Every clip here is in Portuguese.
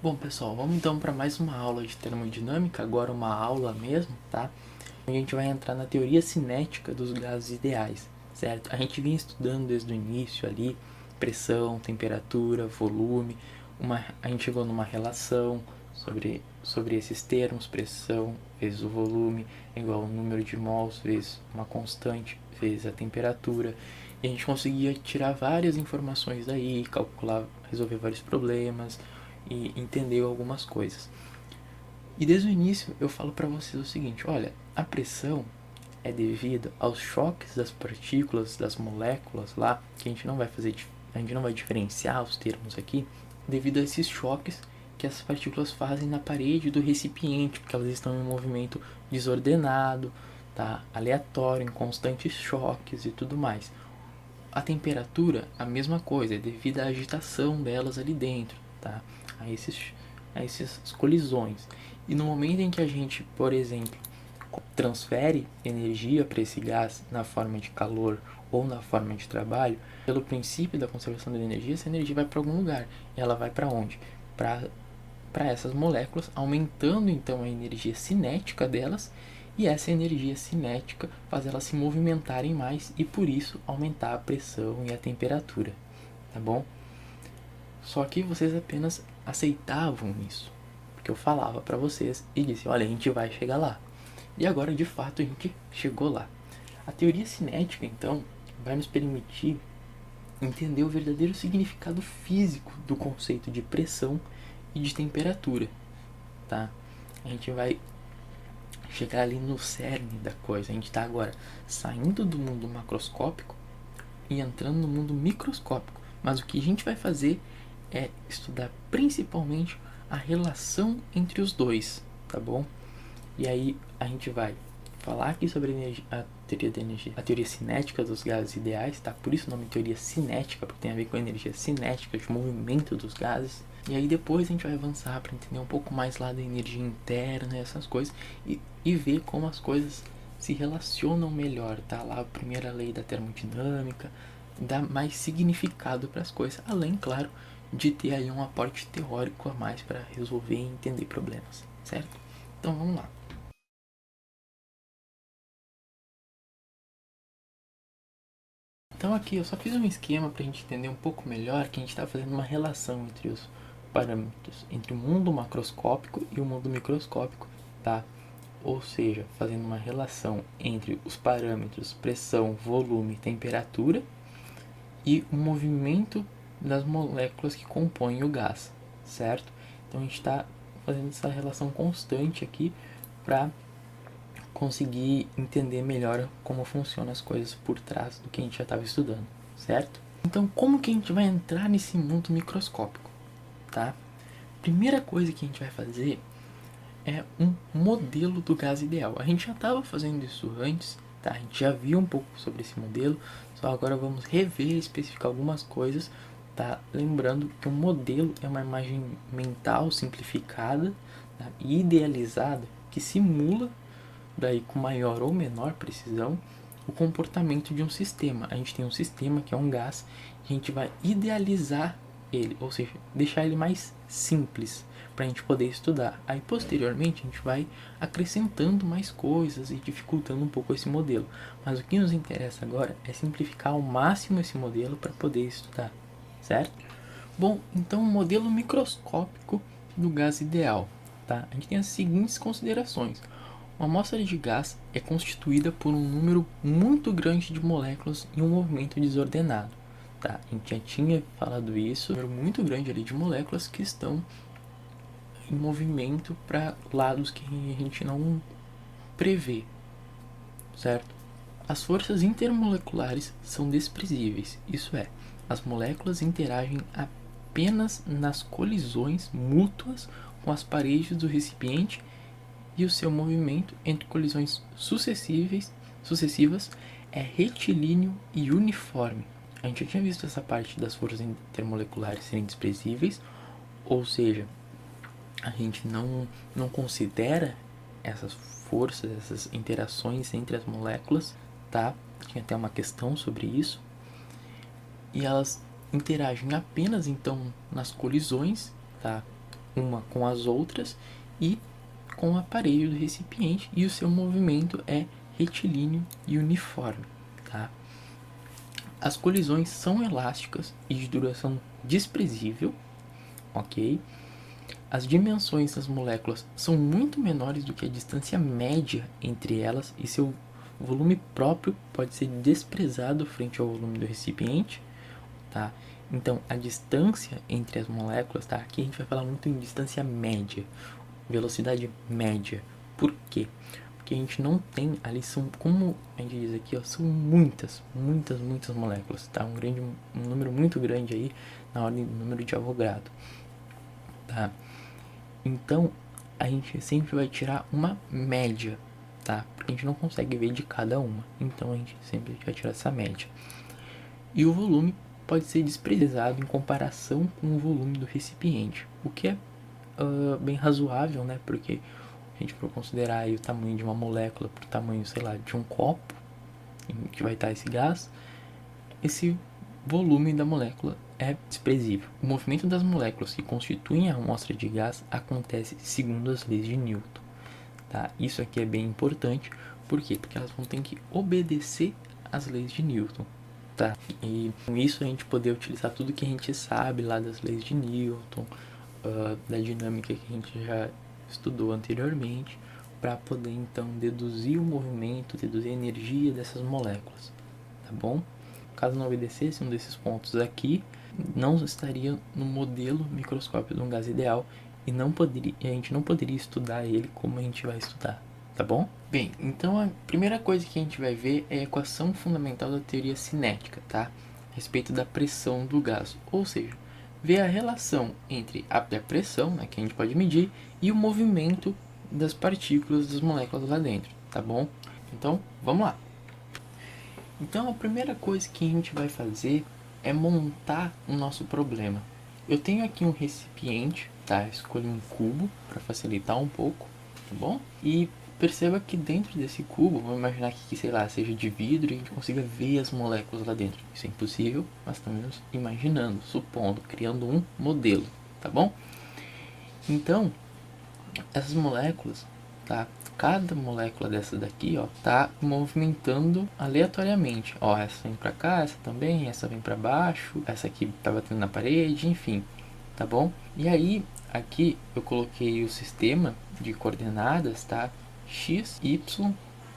Bom, pessoal, vamos então para mais uma aula de termodinâmica, agora uma aula mesmo, tá? A gente vai entrar na teoria cinética dos gases ideais, certo? A gente vinha estudando desde o início ali, pressão, temperatura, volume, a gente chegou numa relação sobre esses termos, pressão vezes o volume é igual ao número de mols vezes uma constante vezes a temperatura, e a gente conseguia tirar várias informações daí, calcular, resolver vários problemas, e entender algumas coisas. E desde o início eu falo para vocês o seguinte: olha, a pressão é devida aos choques das partículas, das moléculas lá, que a gente não vai diferenciar os termos aqui, devido a esses choques que as partículas fazem na parede do recipiente, porque elas estão em um movimento desordenado, tá? Aleatório, em constantes choques e tudo mais. A temperatura, a mesma coisa, é devido à agitação delas ali dentro, tá? A, esses, a essas colisões. E no momento em que a gente, por exemplo, transfere energia para esse gás na forma de calor ou na forma de trabalho, pelo princípio da conservação da energia, essa energia vai para algum lugar. E ela vai para onde? Para essas moléculas, aumentando então a energia cinética delas, e essa energia cinética faz elas se movimentarem mais e por isso aumentar a pressão e a temperatura, tá bom? Só que vocês apenas aceitavam isso, porque eu falava para vocês e disse: olha, a gente vai chegar lá. E agora de fato a gente chegou lá. A teoria cinética então vai nos permitir entender o verdadeiro significado físico do conceito de pressão e de temperatura, tá? A gente vai chegar ali no cerne da coisa. A gente está agora saindo do mundo macroscópico e entrando no mundo microscópico. Mas o que a gente vai fazer é estudar principalmente a relação entre os dois, tá bom? E aí a gente vai falar aqui sobre a teoria da energia, a teoria cinética dos gases ideais, tá? Por isso o nome teoria cinética, porque tem a ver com a energia cinética, de movimento dos gases. E aí depois a gente vai avançar para entender um pouco mais lá da energia interna, essas coisas, e ver como as coisas se relacionam melhor, tá? Lá a primeira lei da termodinâmica, dá mais significado para as coisas, além, claro, de ter aí um aporte teórico a mais para resolver e entender problemas, certo? Então vamos lá. Então aqui eu só fiz um esquema para a gente entender um pouco melhor que a gente está fazendo uma relação entre os parâmetros, entre o mundo macroscópico e o mundo microscópico, tá? Ou seja, fazendo uma relação entre os parâmetros pressão, volume, temperatura e o movimento das moléculas que compõem o gás, certo? Então a gente está fazendo essa relação constante aqui para conseguir entender melhor como funcionam as coisas por trás do que a gente já estava estudando, certo? Então, como que a gente vai entrar nesse mundo microscópico, tá? Primeira coisa que a gente vai fazer é um modelo do gás ideal. A gente já estava fazendo isso antes, tá? A gente já viu um pouco sobre esse modelo, só agora vamos rever e especificar algumas coisas, tá? Lembrando que um modelo é uma imagem mental simplificada, tá? E idealizada que simula, daí com maior ou menor precisão, o comportamento de um sistema. A gente tem um sistema que é um gás, e a gente vai idealizar ele, ou seja, deixar ele mais simples para a gente poder estudar. Aí posteriormente a gente vai acrescentando mais coisas e dificultando um pouco esse modelo. Mas o que nos interessa agora é simplificar ao máximo esse modelo para poder estudar, certo? Bom, então o modelo microscópico do gás ideal, tá? A gente tem as seguintes considerações. Uma amostra de gás é constituída por um número muito grande de moléculas em um movimento desordenado. Tá? A gente já tinha falado isso, um número muito grande ali de moléculas que estão em movimento para lados que a gente não prevê, certo? As forças intermoleculares são desprezíveis, isso é, as moléculas interagem apenas nas colisões mútuas com as paredes do recipiente e o seu movimento entre colisões sucessivas é retilíneo e uniforme. A gente já tinha visto essa parte das forças intermoleculares serem desprezíveis, ou seja, a gente não considera essas forças, essas interações entre as moléculas, tá? Tinha até uma questão sobre isso. E elas interagem apenas então nas colisões, tá? uma com as outras e com o aparelho do recipiente, e o seu movimento é retilíneo e uniforme, tá? As colisões são elásticas e de duração desprezível, ok? As dimensões das moléculas são muito menores do que a distância média entre elas, e seu volume próprio pode ser desprezado frente ao volume do recipiente, tá? Então, a distância entre as moléculas, tá? Aqui a gente vai falar muito em distância média, velocidade média. Por quê? Porque a gente não tem ali, são, como a gente diz aqui, ó, são muitas moléculas, tá? Um número muito grande aí, na ordem do número de Avogadro, tá? Então, a gente sempre vai tirar uma média, tá? Porque a gente não consegue ver de cada uma. Então, a gente sempre vai tirar essa média. E o volume pode ser desprezado em comparação com o volume do recipiente, o que é bem razoável, né? Porque a gente for considerar aí o tamanho de uma molécula para o tamanho, sei lá, de um copo em que vai estar esse gás, esse volume da molécula é desprezível. O movimento das moléculas que constituem a amostra de gás acontece segundo as leis de Newton, tá? Isso aqui é bem importante, por quê? Porque elas vão ter que obedecer às leis de Newton, tá? E com isso a gente poder utilizar tudo que a gente sabe lá das leis de Newton, da dinâmica que a gente já estudou anteriormente, para poder então deduzir o movimento, deduzir a energia dessas moléculas, tá bom? Caso não obedecesse um desses pontos aqui, não estaria no modelo microscópio de um gás ideal, e a gente não poderia estudar ele como a gente vai estudar, tá bom? Bem, então a primeira coisa que a gente vai ver é a equação fundamental da teoria cinética, tá? A respeito da pressão do gás, ou seja, ver a relação entre a pressão, né, que a gente pode medir, e o movimento das partículas das moléculas lá dentro, tá bom? Então, vamos lá. Então, a primeira coisa que a gente vai fazer é montar o nosso problema. Eu tenho aqui um recipiente, tá? Escolhi um cubo para facilitar um pouco, tá bom? E perceba que dentro desse cubo, vamos imaginar que, sei lá, seja de vidro e a gente consiga ver as moléculas lá dentro. Isso é impossível, mas estamos imaginando, supondo, criando um modelo, tá bom? Então, essas moléculas, tá? Cada molécula dessa daqui, ó, tá movimentando aleatoriamente. Ó, essa vem pra cá, essa também, essa vem pra baixo, essa aqui tá batendo na parede, enfim, tá bom? E aí, aqui eu coloquei o sistema de coordenadas, tá? X, Y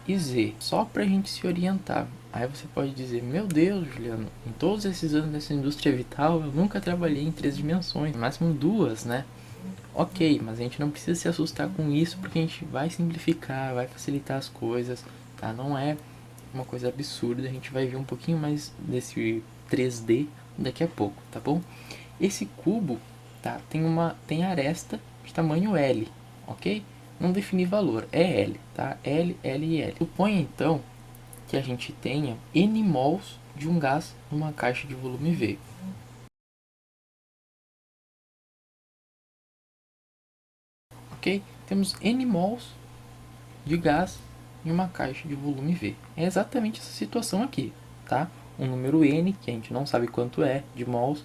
e Z, só pra gente se orientar. Aí você pode dizer, meu Deus, Juliano, em todos esses anos dessa indústria vital, eu nunca trabalhei em 3 dimensões, no máximo 2, né? Ok, mas a gente não precisa se assustar com isso, porque a gente vai simplificar, vai facilitar as coisas, tá? Não é uma coisa absurda, a gente vai ver um pouquinho mais desse 3D daqui a pouco, tá bom? Esse cubo, tá? Tem aresta de tamanho L, ok? Não defini valor, é L, tá? L, L e L. Suponha então que a gente tenha N mols de um gás numa caixa de volume V. Ok? Temos N mols de gás em uma caixa de volume V. É exatamente essa situação aqui, tá? Um número N, que a gente não sabe quanto é, de mols,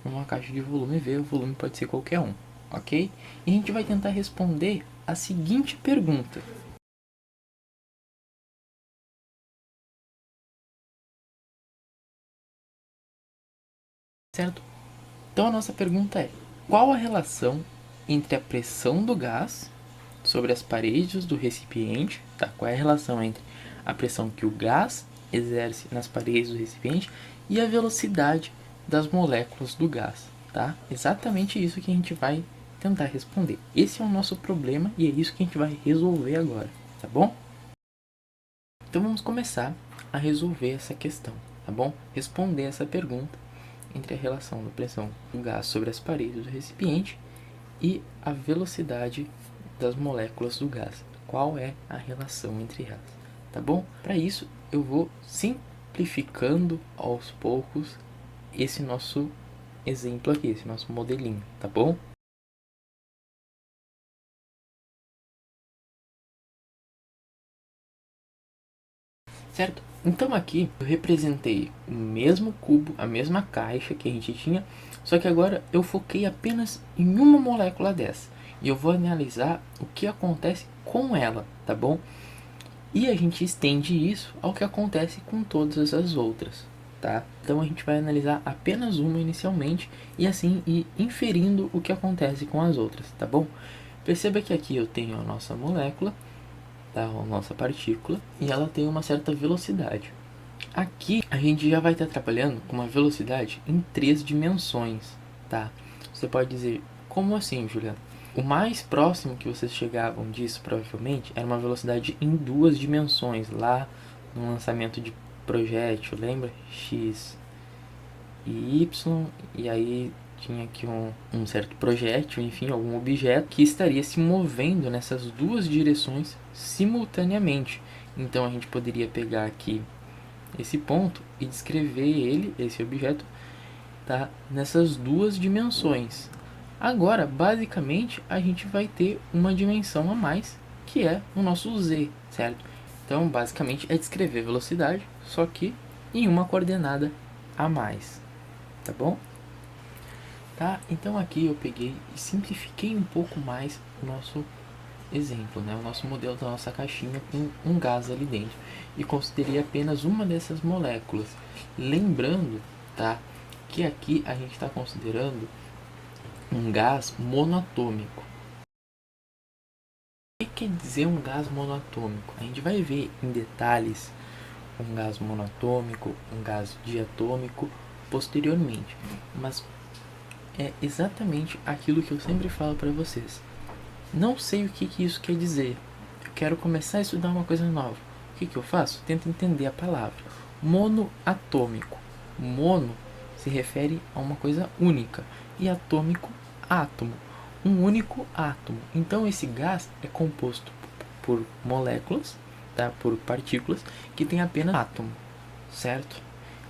numa caixa de volume V, o volume pode ser qualquer um, ok? E a gente vai tentar responder a seguinte pergunta. Certo? Então a nossa pergunta é: qual a relação entre a pressão do gás sobre as paredes do recipiente, tá? Qual é a relação entre a pressão que o gás exerce nas paredes do recipiente e a velocidade das moléculas do gás, tá? Exatamente isso que a gente vai tentar responder. Esse é o nosso problema e é isso que a gente vai resolver agora, tá bom? Então vamos começar a resolver essa questão, tá bom? Responder essa pergunta entre a relação da pressão do gás sobre as paredes do recipiente e a velocidade das moléculas do gás. Qual é a relação entre elas, tá bom? Para isso, eu vou simplificando aos poucos esse nosso exemplo aqui, esse nosso modelinho, tá bom? Certo? Então aqui eu representei o mesmo cubo, a mesma caixa que a gente tinha, Só que agora eu foquei apenas em uma molécula dessa. E eu vou analisar o que acontece com ela, tá bom? E a gente estende isso ao que acontece com todas as outras, tá? Então a gente vai analisar apenas uma inicialmente e assim ir inferindo o que acontece com as outras, tá bom? Perceba que aqui eu tenho a nossa molécula, tá? A nossa partícula, e ela tem uma certa velocidade. Aqui a gente já vai estar trabalhando com uma velocidade em 3 dimensões, tá? Você pode dizer, como assim, Juliano? O mais próximo que vocês chegavam disso, provavelmente, era uma velocidade em 2 dimensões, lá no lançamento de projétil, lembra? X e Y, e aí tinha aqui um certo projétil, enfim, algum objeto que estaria se movendo nessas duas direções simultaneamente. Então a gente poderia pegar aqui esse ponto e descrever ele, esse objeto, tá, nessas 2 dimensões. Agora, basicamente, a gente vai ter uma dimensão a mais, que é o nosso z, certo? Então, basicamente, é descrever velocidade, só que em uma coordenada a mais, tá bom? Tá? Então aqui eu peguei e simplifiquei um pouco mais o nosso exemplo, né? O nosso modelo da nossa caixinha com um gás ali dentro. E considerei apenas uma dessas moléculas. Lembrando, tá, que aqui a gente está considerando um gás monoatômico. O que quer dizer um gás monoatômico? A gente vai ver em detalhes um gás monoatômico, um gás diatômico posteriormente. Mas é exatamente aquilo que eu sempre falo para vocês. Não sei o que isso quer dizer. Eu quero começar a estudar uma coisa nova. O que eu faço? Tento entender a palavra. Monoatômico. Mono se refere a uma coisa única e atômico, átomo. Um único átomo. Então esse gás é composto por moléculas, tá? Por partículas que tem apenas átomo, certo?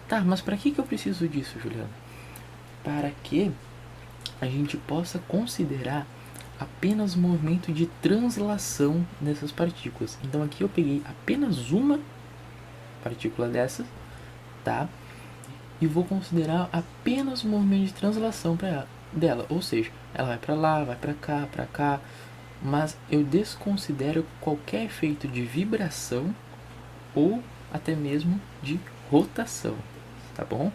Tá, mas para que eu preciso disso, Juliano? Para que a gente possa considerar apenas movimento de translação dessas partículas. Então aqui eu peguei apenas uma partícula dessas, tá? E vou considerar apenas o movimento de translação dela, ou seja, ela vai para lá, vai para cá, mas eu desconsidero qualquer efeito de vibração ou até mesmo de rotação, tá bom?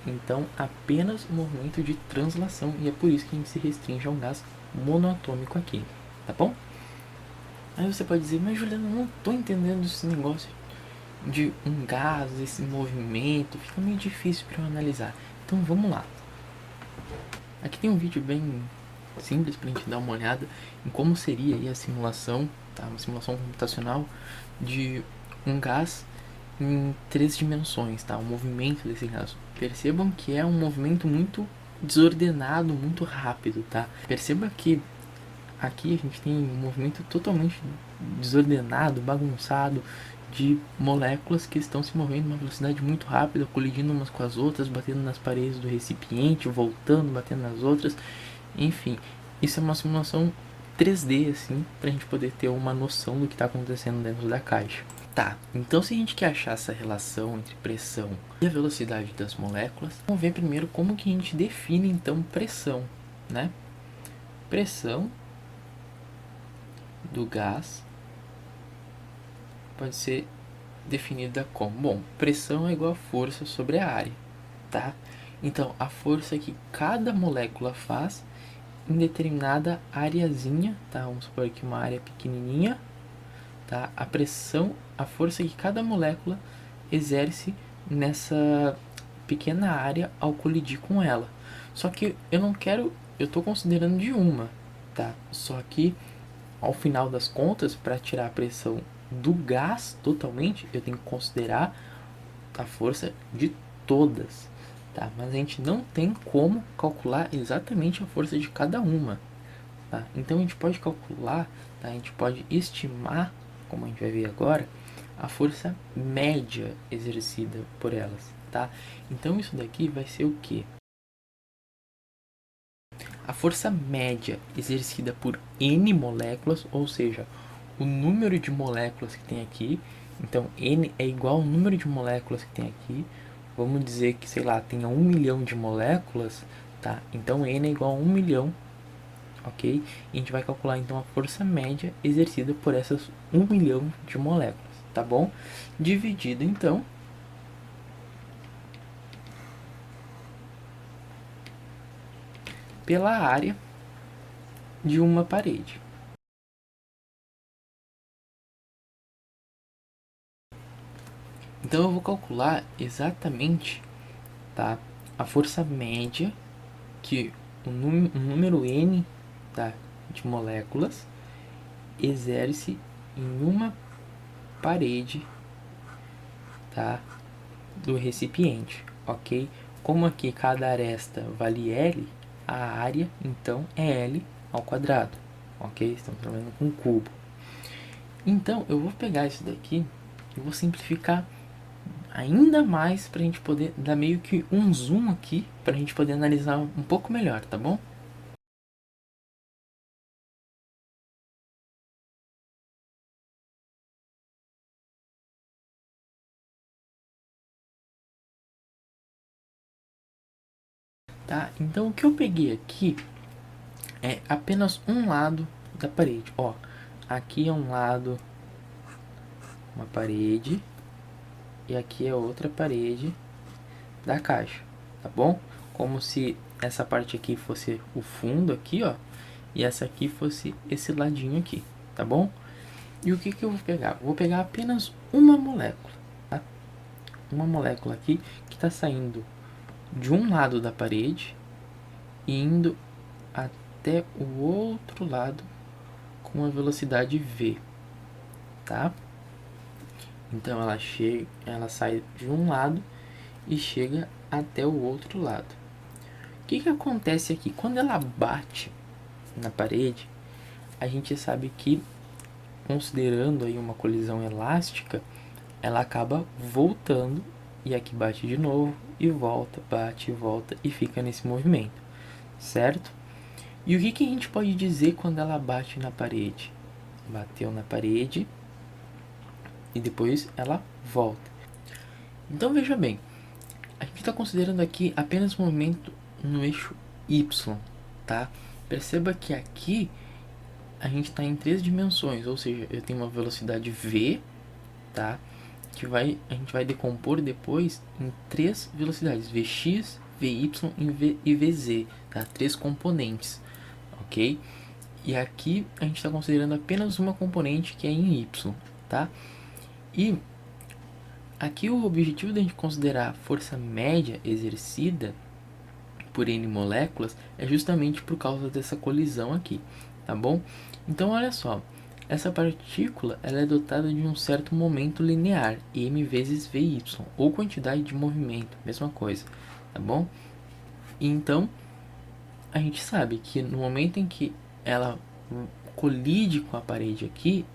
Então apenas o movimento de translação, e é por isso que a gente se restringe a um gás monoatômico aqui, tá bom? Aí você pode dizer, mas Juliano, eu não tô entendendo esse negócio de um gás, esse movimento, fica meio difícil para eu analisar. Então vamos lá. Aqui tem um vídeo bem simples para a gente dar uma olhada em como seria aí a simulação, tá? Uma simulação computacional de um gás em 3 dimensões, tá? O movimento desse gás. Percebam que é um movimento muito desordenado, muito rápido, tá? Perceba que aqui a gente tem um movimento totalmente desordenado, bagunçado, de moléculas que estão se movendo numa velocidade muito rápida, colidindo umas com as outras, batendo nas paredes do recipiente, voltando, batendo nas outras, enfim. Isso é uma simulação 3D, assim, pra gente poder ter uma noção do que está acontecendo dentro da caixa. Tá, então se a gente quer achar essa relação entre pressão e a velocidade das moléculas, vamos ver primeiro como que a gente define então pressão, né? Pressão do gás pode ser definida como, bom, pressão é igual a força sobre a área, tá? Então, a força que cada molécula faz em determinada areazinha, tá? Vamos supor aqui uma área pequenininha, tá? A pressão, a força que cada molécula exerce nessa pequena área ao colidir com ela. Só que eu não quero, eu estou considerando de uma, tá? Só que ao final das contas, para tirar a pressão do gás totalmente, eu tenho que considerar a força de todas, tá? Mas a gente não tem como calcular exatamente a força de cada uma, tá? Então a gente pode calcular, tá? A gente pode estimar, como a gente vai ver agora, a força média exercida por elas, tá? Então isso daqui vai ser o quê? A força média exercida por N moléculas, ou seja, o número de moléculas que tem aqui. Então, N é igual ao número de moléculas que tem aqui. Vamos dizer que, sei lá, tenha 1 milhão de moléculas, tá? Então N é igual a 1 milhão, ok? E a gente vai calcular então a força média exercida por essas 1 milhão de moléculas, tá bom? Dividido então pela área de uma parede. Então eu vou calcular exatamente, tá, a força média que um número n, tá, de moléculas exerce em uma parede, tá, do recipiente, ok? Como aqui cada aresta vale L, a área então é L ao quadrado, ok? Estamos trabalhando com cubo. Então eu vou pegar isso daqui e vou simplificar ainda mais para a gente poder dar meio que um zoom aqui para a gente poder analisar um pouco melhor, tá bom? Tá? Então o que eu peguei aqui é apenas um lado da parede. Ó, aqui é um lado, uma parede, e aqui é outra parede da caixa, tá bom? Como se essa parte aqui fosse o fundo aqui, ó, e essa aqui fosse esse ladinho aqui, tá bom? E o que que eu vou pegar? Vou pegar apenas uma molécula, tá? Uma molécula aqui que está saindo de um lado da parede e indo até o outro lado com a velocidade v, tá? Então ela sai de um lado e chega até o outro lado. O que que acontece aqui? Quando ela bate na parede, a gente sabe que, considerando aí uma colisão elástica, ela acaba voltando e aqui bate de novo e volta, bate e volta e fica nesse movimento, certo? E o que que a gente pode dizer quando ela bate na parede? Bateu na parede e depois ela volta. Então veja bem, a gente está considerando aqui apenas um movimento no eixo Y, tá? Perceba que aqui a gente está em 3 dimensões, ou seja, eu tenho uma velocidade v, tá? Que a gente vai decompor depois em 3 velocidades, vx, vy e vz, tá? 3 componentes, ok? E aqui a gente está considerando apenas uma componente que é em y, tá? E aqui o objetivo da gente considerar a força média exercida por N moléculas é justamente por causa dessa colisão aqui, tá bom? Então olha só, essa partícula ela é dotada de um certo momento linear, m vezes vy, ou quantidade de movimento, mesma coisa, tá bom? E então a gente sabe que no momento em que ela colide com a parede aqui,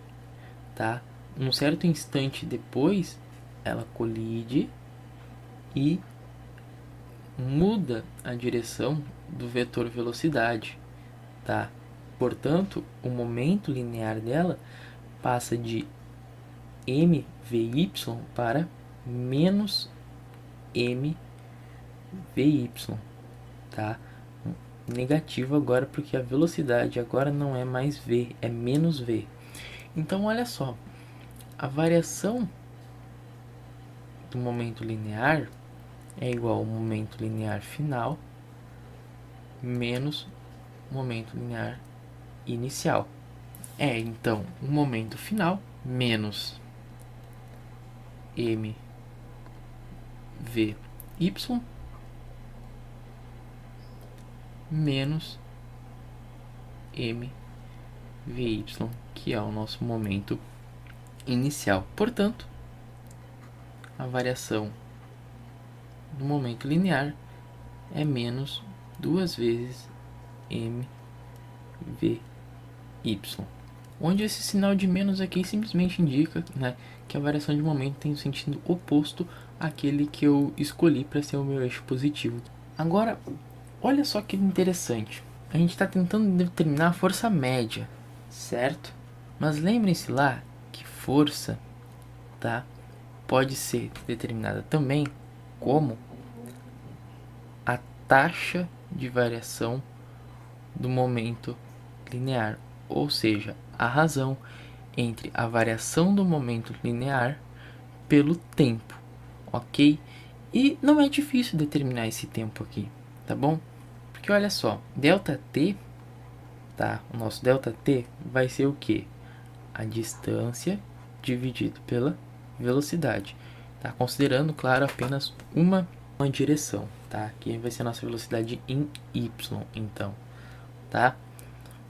tá? Um certo instante depois, ela colide e muda a direção do vetor velocidade, tá? Portanto, o momento linear dela passa de mvy para menos mvy, tá? Negativo agora porque a velocidade agora não é mais v, é menos v. Então olha só, a variação do momento linear é igual ao momento linear final menos o momento linear inicial. É então o momento final menos mvy menos mvy, que é o nosso momento inicial. Portanto, a variação do momento linear é menos 2 vezes mvy, onde esse sinal de menos aqui simplesmente indica, né, que a variação de momento tem um sentido oposto àquele que eu escolhi para ser o meu eixo positivo. Agora, olha só que interessante. A gente está tentando determinar a força média, certo? Mas lembrem-se lá que força, tá, pode ser determinada também como a taxa de variação do momento linear, ou seja, a razão entre a variação do momento linear pelo tempo, ok? E não é difícil determinar esse tempo aqui, tá bom? Porque olha só, ΔT, tá? O nosso ΔT vai ser o que? A distância dividido pela velocidade, tá? Considerando, claro, apenas uma direção, tá? Aqui vai ser a nossa velocidade em y, então, tá?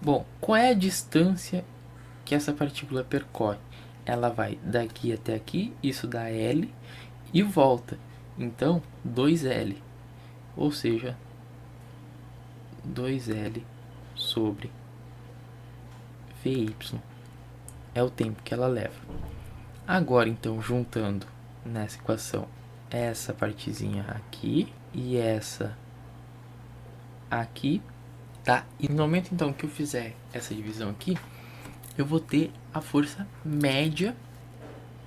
Bom, qual é a distância que essa partícula percorre? Ela vai daqui até aqui, isso dá L, e volta. Então, 2L, ou seja, 2L sobre VY é o tempo que ela leva. Agora, então, juntando nessa equação essa partezinha aqui e essa aqui, tá? E no momento, então, que eu fizer essa divisão aqui, eu vou ter a força média,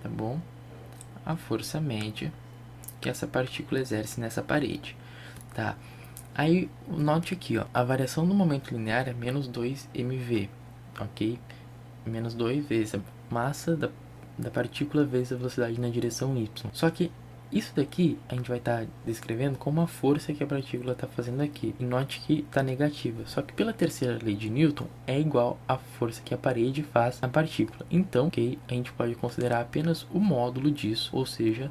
tá bom? A força média que essa partícula exerce nessa parede, tá? Aí, note aqui, ó, a variação do momento linear é menos 2 mv, ok? Menos 2 vezes a massa da partícula vezes a velocidade na direção y. Só que isso daqui a gente vai estar descrevendo como a força que a partícula está fazendo aqui. E note que está negativa. Só que pela terceira lei de Newton é igual à força que a parede faz na partícula. Então, ok, a gente pode considerar apenas o módulo disso, ou seja,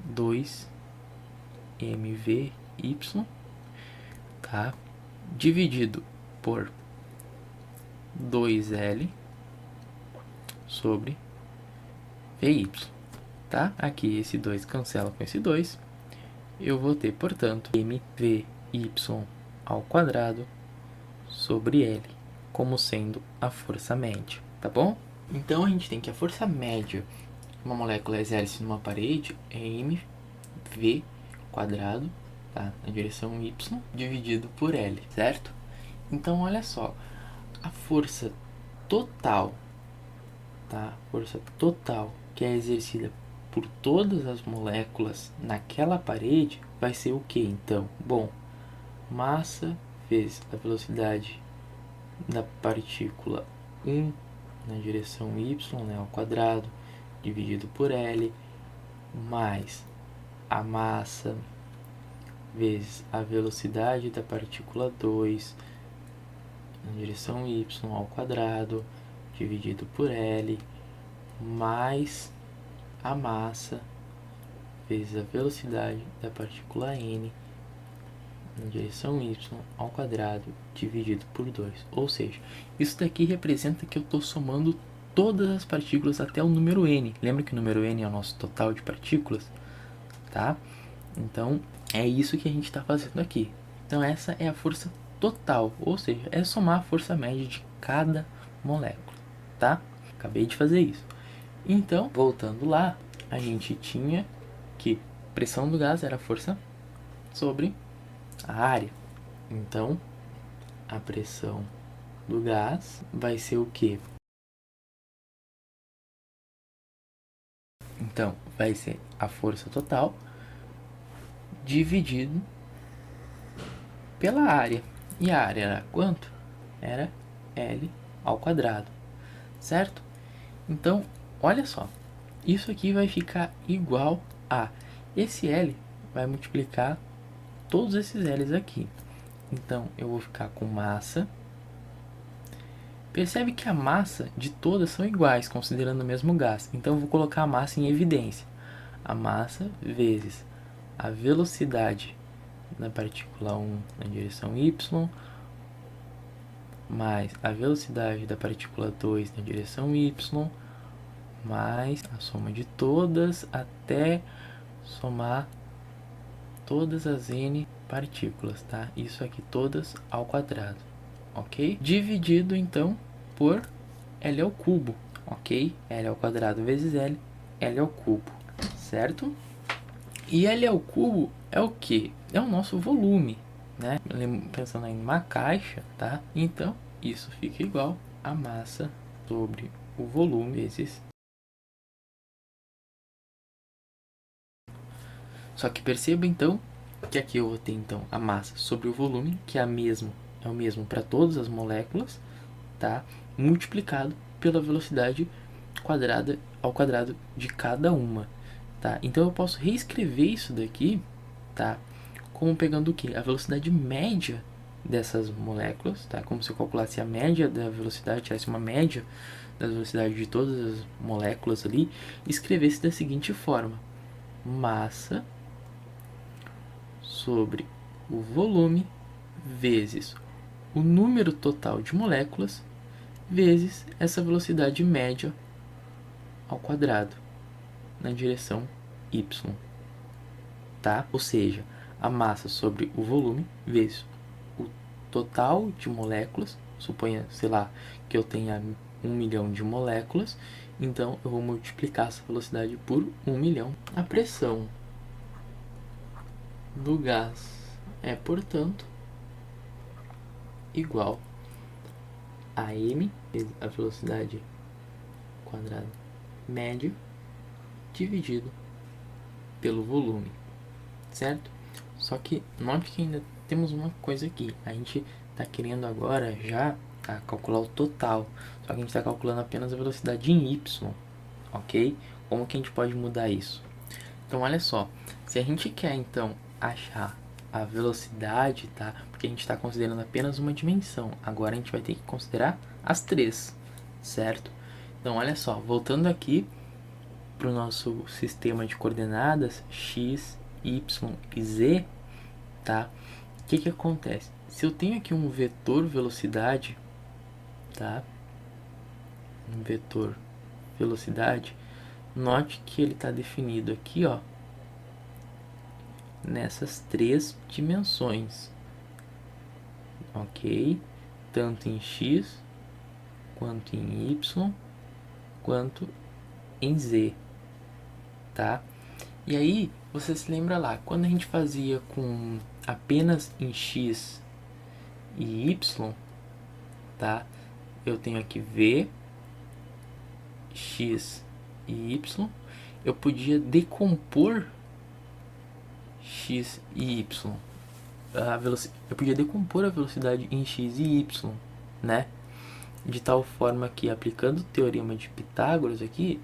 2 mvy, tá? Dividido por 2L sobre VY, tá? Aqui esse 2 cancela com esse 2. Eu vou ter, portanto, mvy ao quadrado sobre L, como sendo a força média, tá bom? Então a gente tem que a força média que uma molécula exerce numa parede é mv quadrado, tá? Na direção y, dividido por L, certo? Então olha só, a força total, tá? Força total que é exercida por todas as moléculas naquela parede vai ser o que então? Bom, massa vezes a velocidade da partícula 1 na direção y, né, ao quadrado, dividido por L, mais a massa vezes a velocidade da partícula 2 na direção y ao quadrado, dividido por L, mais a massa vezes a velocidade da partícula n na direção y ao quadrado, dividido por 2. Ou seja, isso daqui representa que eu estou somando todas as partículas até o número n. Lembra que o número n é o nosso total de partículas? Tá? Então, é isso que a gente está fazendo aqui. Então, essa é a força total, ou seja, é somar a força média de cada molécula, tá? Acabei de fazer isso. Então, voltando lá, a gente tinha que a pressão do gás era a força sobre a área. Então, a pressão do gás vai ser o quê? Então, vai ser a força total dividido pela área. E a área era quanto? Era L ao quadrado, certo? Então, olha só, isso aqui vai ficar igual a esse L vai multiplicar todos esses L's aqui. Então, eu vou ficar com massa. Percebe que a massa de todas são iguais, considerando o mesmo gás. Então, eu vou colocar a massa em evidência. A massa vezes a velocidade da partícula 1 na direção y, mais a velocidade da partícula 2 na direção y, mais a soma de todas até somar todas as n partículas, tá? Isso aqui todas ao quadrado, ok? Dividido então por L ao cubo, ok? L ao quadrado vezes L, L ao cubo, certo? E L ao cubo é o que? É o nosso volume, né? Pensando em uma caixa, tá? Então, isso fica igual a massa sobre o volume vezes. Só que perceba então que aqui eu vou ter então a massa sobre o volume, que é o mesmo para todas as moléculas, tá? Multiplicado pela velocidade quadrada ao quadrado de cada uma, tá? Então eu posso reescrever isso daqui, tá? Como pegando o que? A velocidade média dessas moléculas, tá? Como se eu calculasse a média da velocidade, tivesse uma média da velocidade de todas as moléculas ali, e escrevesse da seguinte forma: massa sobre o volume vezes o número total de moléculas vezes essa velocidade média ao quadrado na direção y, tá? Ou seja, a massa sobre o volume vezes o total de moléculas, suponha, sei lá, que eu tenha 1.000.000 de moléculas, então eu vou multiplicar essa velocidade por 1.000.000. A pressão do gás é, portanto, igual a m vezes a velocidade quadrada média dividido pelo volume, certo? Só que note que ainda temos uma coisa aqui. A gente está querendo agora já calcular o total, só que a gente está calculando apenas a velocidade em y, ok? Como que a gente pode mudar isso? Então, olha só, se a gente quer então achar a velocidade, tá? Porque a gente está considerando apenas uma dimensão. Agora a gente vai ter que considerar as três, certo? Então, olha só, voltando aqui para o nosso sistema de coordenadas x, y e z, tá? O que acontece? Se eu tenho aqui um vetor velocidade, tá? Um vetor velocidade, note que ele está definido aqui, ó, nessas três dimensões, ok? Tanto em x, quanto em y, quanto em z, tá? E aí, você se lembra lá, quando a gente fazia com apenas em x e y, tá? Eu tenho aqui v, x e y. Eu podia decompor x e y. Eu podia decompor a velocidade em x e y, né? De tal forma que, aplicando o teorema de Pitágoras aqui,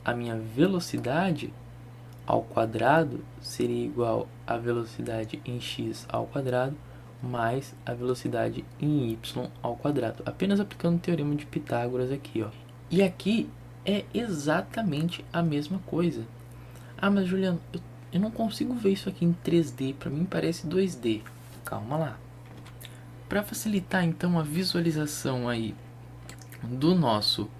a minha velocidade ao quadrado seria igual à velocidade em x ao quadrado mais a velocidade em y ao quadrado. Apenas aplicando o teorema de Pitágoras aqui, ó. E aqui é exatamente a mesma coisa. Ah, mas Juliano, eu não consigo ver isso aqui em 3D, para mim parece 2D. Calma lá. Para facilitar então a visualização aí do nosso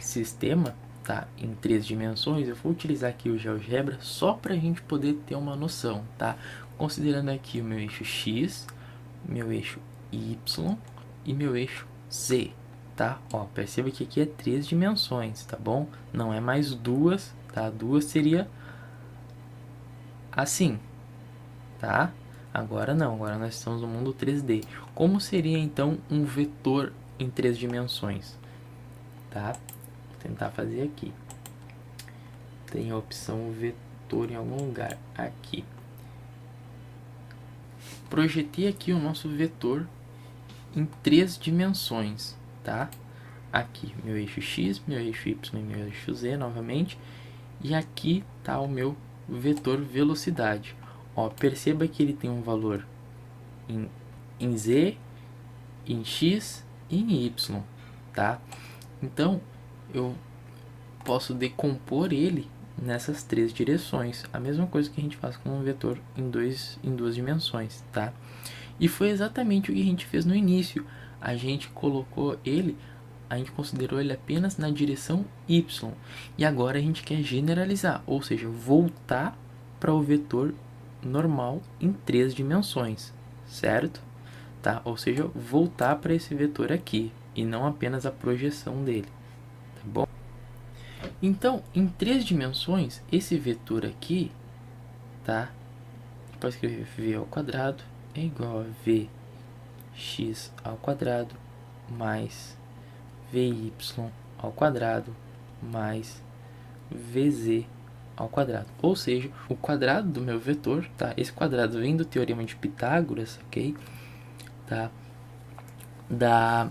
sistema, tá, em 3 dimensões, eu vou utilizar aqui o GeoGebra só para a gente poder ter uma noção, tá? Considerando aqui o meu eixo X, meu eixo Y e meu eixo Z, tá? Ó, perceba que aqui é 3 dimensões, tá bom? Não é mais duas, tá? Duas seria assim, tá? Agora não, agora nós estamos no mundo 3D. Como seria então um vetor em 3 dimensões? Tá? Vou tentar fazer aqui. Tem a opção vetor em algum lugar. Aqui. Projetei aqui o nosso vetor em 3 dimensões, tá? Aqui, meu eixo X, meu eixo Y e meu eixo Z novamente. E aqui tá o meu vetor velocidade. Ó, perceba que ele tem um valor em Z, em X e em Y, tá? Então, eu posso decompor ele nessas 3 direções. A mesma coisa que a gente faz com um vetor em 2 dimensões, tá? E foi exatamente o que a gente fez no início. A gente colocou ele, a gente considerou ele apenas na direção Y. E agora a gente quer generalizar, ou seja, voltar para o vetor normal em 3 dimensões, certo? Tá? Ou seja, voltar para esse vetor aqui e não apenas a projeção dele, tá bom? Então, em 3 dimensões, esse vetor aqui, tá? Pode escrever v ao quadrado é igual a vx ao quadrado mais vy ao quadrado mais vz ao quadrado. Ou seja, o quadrado do meu vetor, tá? Esse quadrado vem do teorema de Pitágoras, ok? Tá? Da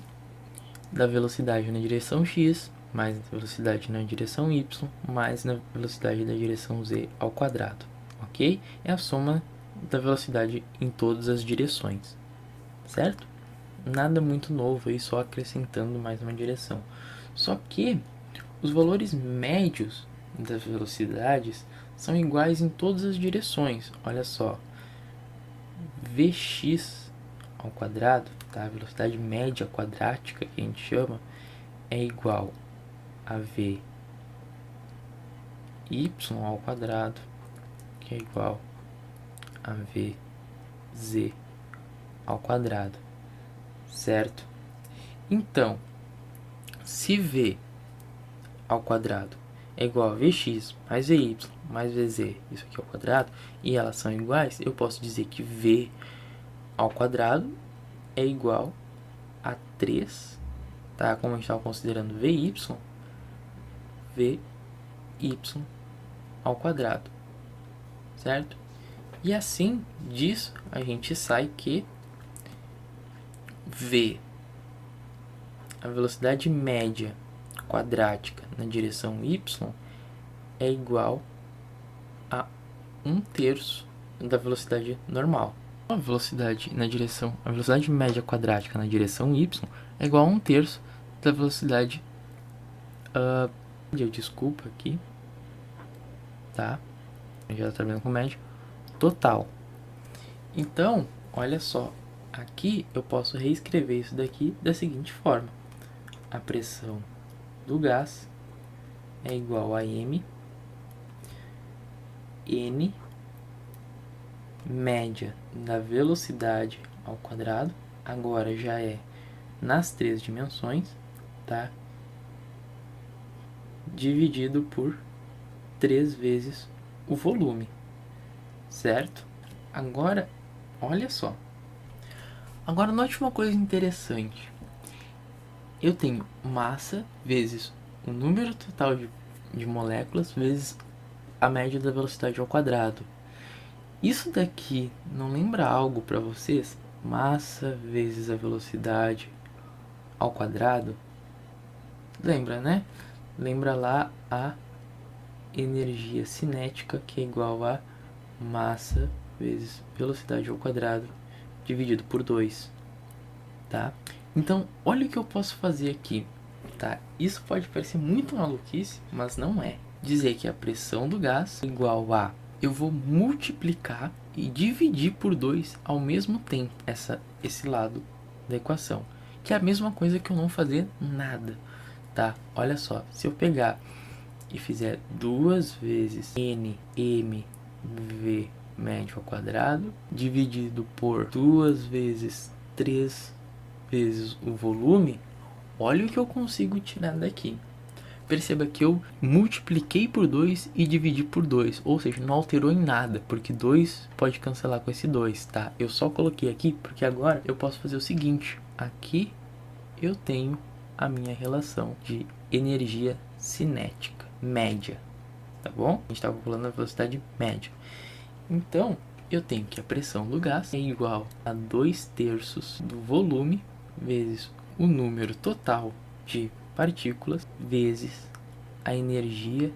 velocidade na direção x, mais a velocidade na direção y, mais na velocidade da direção z ao quadrado, ok? É a soma da velocidade em todas as direções, certo? Nada muito novo aí, só acrescentando mais uma direção. Só que os valores médios das velocidades são iguais em todas as direções. Olha só, Vx ao quadrado, tá? A velocidade média quadrática que a gente chama, é igual a Vy ao quadrado, que é igual a Vz ao quadrado, certo? Então, se V ao quadrado é igual a Vx mais Vy mais Vz, isso aqui ao quadrado, e elas são iguais, eu posso dizer que V ao quadrado é igual a 3, tá? Como a gente estava considerando Vy ao quadrado, certo? E assim, disso, a gente sai que V, a velocidade média quadrática na direção y, é igual a 1/3 da velocidade normal. A velocidade média quadrática na direção y é igual a 1/3 da velocidade desculpa aqui, tá? A gente já está trabalhando com média total. Então, olha só, aqui eu posso reescrever isso daqui da seguinte forma: a pressão do gás é igual a m n média da velocidade ao quadrado, agora já é nas 3 dimensões, tá? Dividido por 3 vezes o volume, certo? Agora, olha só. Agora, note uma coisa interessante. Eu tenho massa vezes o número total de moléculas vezes a média da velocidade ao quadrado. Isso daqui não lembra algo para vocês? Massa vezes a velocidade ao quadrado? Lembra, né? Lembra lá a energia cinética, que é igual a massa vezes velocidade ao quadrado dividido por 2, tá? Então, olha o que eu posso fazer aqui, tá? Isso pode parecer muito maluquice, mas não é. Dizer que a pressão do gás é igual a... eu vou multiplicar e dividir por 2 ao mesmo tempo esse lado da equação, que é a mesma coisa que eu não fazer nada, tá? Olha só, se eu pegar e fizer 2 vezes nmv médio ao quadrado dividido por 2 vezes 3 vezes o volume, olha o que eu consigo tirar daqui. Perceba que eu multipliquei por 2 e dividi por 2, ou seja, não alterou em nada, porque 2 pode cancelar com esse 2, tá? Eu só coloquei aqui porque agora eu posso fazer o seguinte: aqui eu tenho a minha relação de energia cinética média, tá bom? A gente está calculando a velocidade média. Então, eu tenho que a pressão do gás é igual a 2/3 do volume vezes o número total de partículas vezes a energia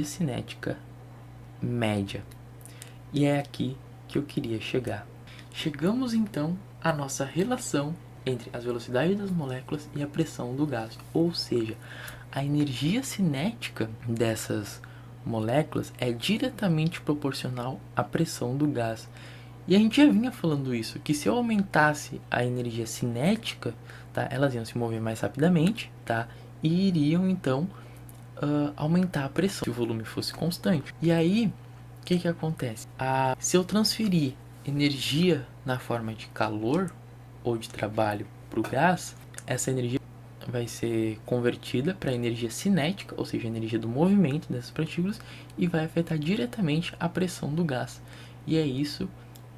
cinética média. E é aqui que eu queria chegar. Chegamos então à nossa relação entre as velocidades das moléculas e a pressão do gás, ou seja, a energia cinética dessas moléculas é diretamente proporcional à pressão do gás. E a gente já vinha falando isso, que se eu aumentasse a energia cinética, tá, elas iam se mover mais rapidamente, tá, e iriam então aumentar a pressão se o volume fosse constante. E aí, o que acontece? Se eu transferir energia na forma de calor ou de trabalho para o gás, essa energia vai ser convertida para energia cinética, ou seja, a energia do movimento dessas partículas, e vai afetar diretamente a pressão do gás. E é isso,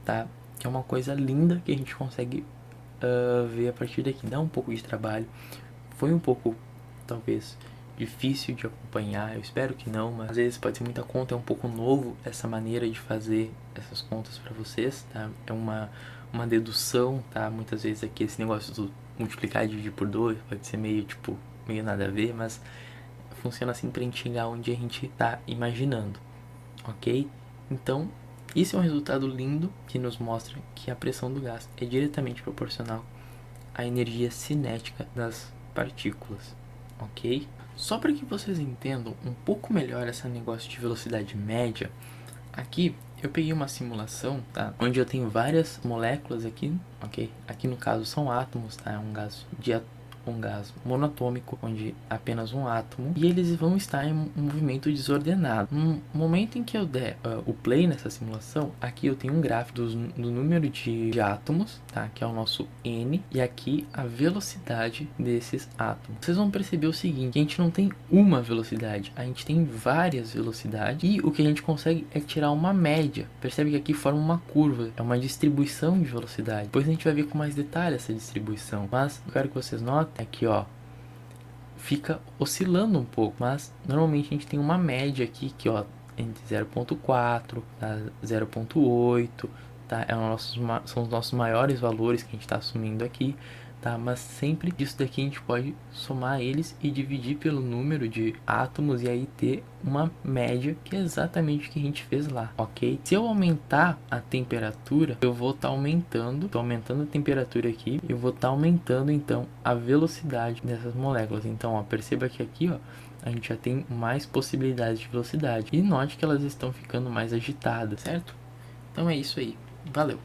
tá? Que é uma coisa linda que a gente consegue ver a partir daqui. Dá um pouco de trabalho, foi um pouco, talvez, difícil de acompanhar, eu espero que não, mas às vezes pode ser muita conta, é um pouco novo essa maneira de fazer essas contas para vocês, tá? É uma dedução, tá? Muitas vezes aqui esse negócio do multiplicar e dividir por 2 pode ser meio nada a ver, mas funciona assim pra gente chegar onde a gente tá imaginando, ok? Então, isso é um resultado lindo que nos mostra que a pressão do gás é diretamente proporcional à energia cinética das partículas, ok? Só para que vocês entendam um pouco melhor esse negócio de velocidade média, aqui eu peguei uma simulação, tá? Onde eu tenho várias moléculas aqui, ok? Aqui no caso são átomos, tá? É um gás monatômico, onde apenas um átomo, e eles vão estar em um movimento desordenado. No momento em que eu der o play nessa simulação, aqui eu tenho um gráfico do número de átomos, tá? Que é o nosso N, e aqui a velocidade desses átomos. Vocês vão perceber o seguinte, que a gente não tem uma velocidade, a gente tem várias velocidades, e o que a gente consegue é tirar uma média. Percebe que aqui forma uma curva, é uma distribuição de velocidade. Depois a gente vai ver com mais detalhe essa distribuição, mas eu quero que vocês notem aqui, ó, fica oscilando um pouco, mas normalmente a gente tem uma média aqui que, ó, entre 0.4 a 0.8, tá? São os nossos maiores valores que a gente está assumindo aqui, tá? Mas sempre disso daqui a gente pode somar eles e dividir pelo número de átomos e aí ter uma média que é exatamente o que a gente fez lá, ok? Se eu aumentar a temperatura, eu vou estar aumentando a temperatura aqui, eu vou estar aumentando então a velocidade dessas moléculas. Então, ó, perceba que aqui, ó, a gente já tem mais possibilidades de velocidade. E note que elas estão ficando mais agitadas, certo? Então é isso aí. Valeu!